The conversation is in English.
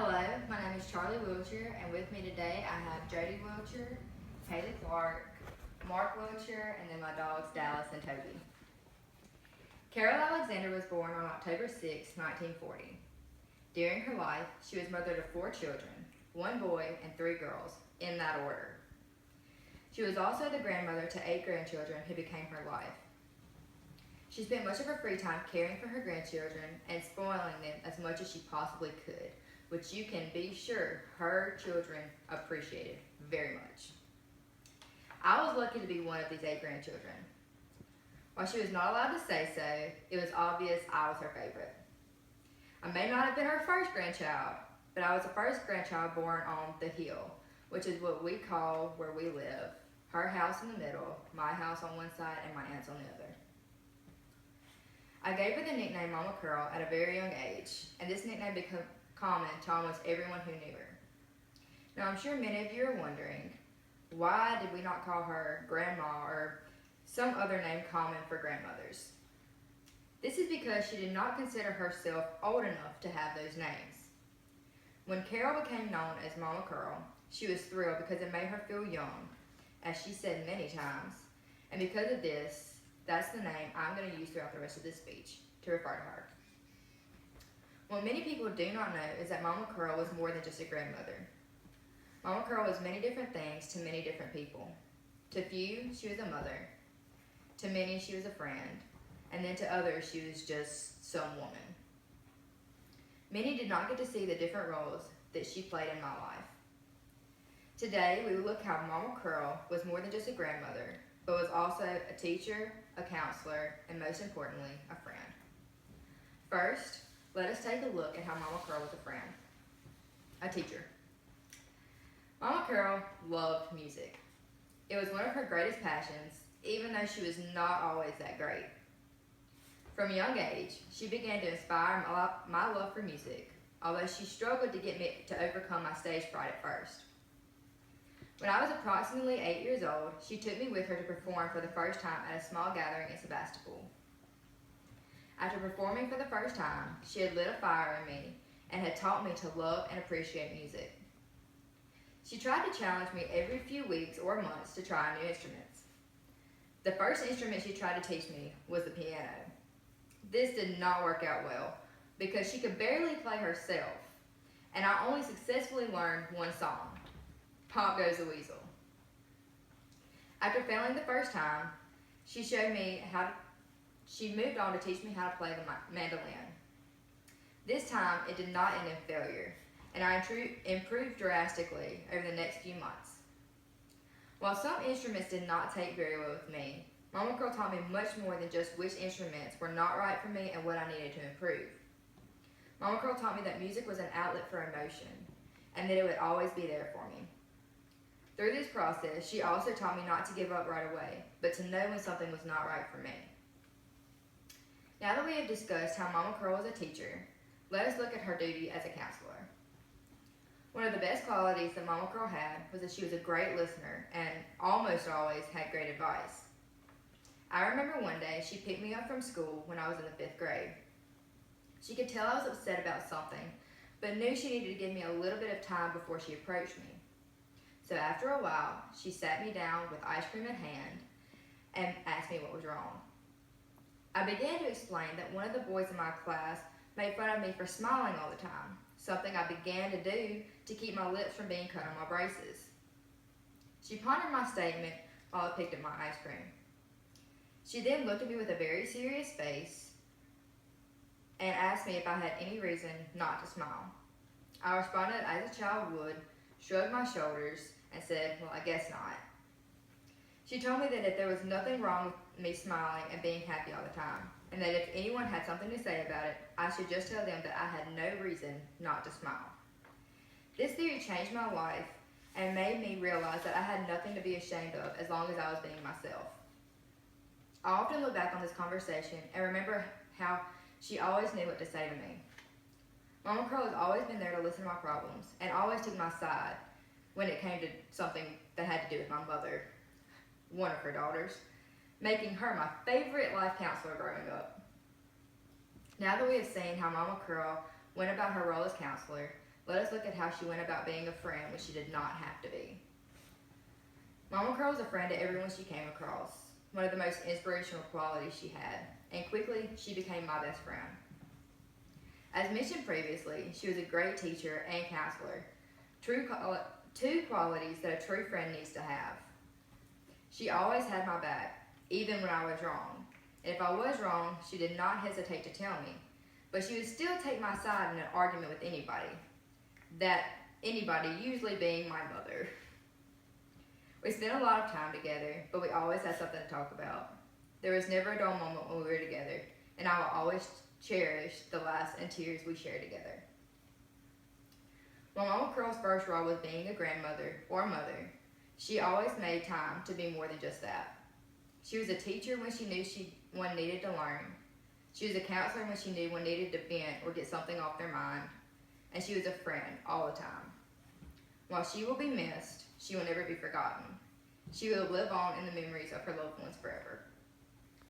Hello, my name is Charlie Wilcher, and with me today I have Jody Wilcher, Haley Clark, Mark Wilcher, and then my dogs Dallas and Toby. Carol Alexander was born on October 6, 1940. During her life, she was mother to 4 children, 1 boy and 3 girls, in that order. She was also the grandmother to 8 grandchildren who became her life. She spent much of her free time caring for her grandchildren and spoiling them as much as she possibly could, which you can be sure her children appreciated very much. I was lucky to be one of these 8 grandchildren. While she was not allowed to say so, it was obvious I was her favorite. I may not have been her first grandchild, but I was the first grandchild born on the hill, which is what we call where we live. Her house in the middle, my house on one side, and my aunt's on the other. I gave her the nickname Mama Curl at a very young age, and this nickname became common to almost everyone who knew her. Now I'm sure many of you are wondering, why did we not call her Grandma or some other name common for grandmothers? This is because she did not consider herself old enough to have those names. When Carol became known as Mama Curl, she was thrilled because it made her feel young, as she said many times, and because of this, that's the name I'm going to use throughout the rest of this speech to refer to her. What many people do not know is that Mama Curl was more than just a grandmother. Mama Curl was many different things to many different people. To few, she was a mother. To many, she was a friend. And then to others, she was just some woman. Many did not get to see the different roles that she played in my life. Today, we will look how Mama Curl was more than just a grandmother, but was also a teacher, a counselor, and most importantly, a friend. First, let us take a look at how Mama Curl was a friend, a teacher. Mama Curl loved music. It was one of her greatest passions, even though she was not always that great. From a young age, she began to inspire my love for music, although she struggled to get me to overcome my stage fright at first. When I was approximately 8 years old, she took me with her to perform for the first time at a small gathering in Sebastopol. After performing for the first time, she had lit a fire in me and had taught me to love and appreciate music. She tried to challenge me every few weeks or months to try new instruments. The first instrument she tried to teach me was the piano. This did not work out well because she could barely play herself, and I only successfully learned one song, Pop Goes the Weasel. After failing the first time, she moved on to teach me how to play the mandolin. This time, it did not end in failure, and I improved drastically over the next few months. While some instruments did not take very well with me, Mama Curl taught me much more than just which instruments were not right for me and what I needed to improve. Mama Curl taught me that music was an outlet for emotion, and that it would always be there for me. Through this process, she also taught me not to give up right away, but to know when something was not right for me. Now that we have discussed how Mama Curl was a teacher, let us look at her duty as a counselor. One of the best qualities that Mama Curl had was that she was a great listener and almost always had great advice. I remember one day she picked me up from school when I was in the 5th grade. She could tell I was upset about something, but knew she needed to give me a little bit of time before she approached me. So after a while, she sat me down with ice cream in hand and asked me what was wrong. I began to explain that one of the boys in my class made fun of me for smiling all the time, something I began to do to keep my lips from being cut on my braces. She pondered my statement while I picked up my ice cream. She then looked at me with a very serious face and asked me if I had any reason not to smile. I responded as a child would, shrugged my shoulders, and said, well, I guess not. She told me that if there was nothing wrong with me smiling and being happy all the time, and that if anyone had something to say about it, I should just tell them that I had no reason not to smile. This theory changed my life and made me realize that I had nothing to be ashamed of as long as I was being myself. I often look back on this conversation and remember how she always knew what to say to me. Mama Curl has always been there to listen to my problems and always took my side when it came to something that had to do with my mother, one of her daughters, making her my favorite life counselor growing up. Now that we have seen how Mama Curl went about her role as counselor, let us look at how she went about being a friend when she did not have to be. Mama Carl was a friend to everyone she came across, one of the most inspirational qualities she had, and quickly she became my best friend. As mentioned previously, she was a great teacher and counselor, two qualities that a true friend needs to have. She always had my back, even when I was wrong. And if I was wrong, she did not hesitate to tell me, but she would still take my side in an argument with anybody. That anybody usually being my mother. We spent a lot of time together, but we always had something to talk about. There was never a dull moment when we were together, and I will always cherish the laughs and tears we shared together. While Mama Curl's first role was being a grandmother or mother, she always made time to be more than just that. She was a teacher when she knew one needed to learn. She was a counselor when she knew one needed to vent or get something off their mind. And she was a friend all the time. While she will be missed, she will never be forgotten. She will live on in the memories of her loved ones forever.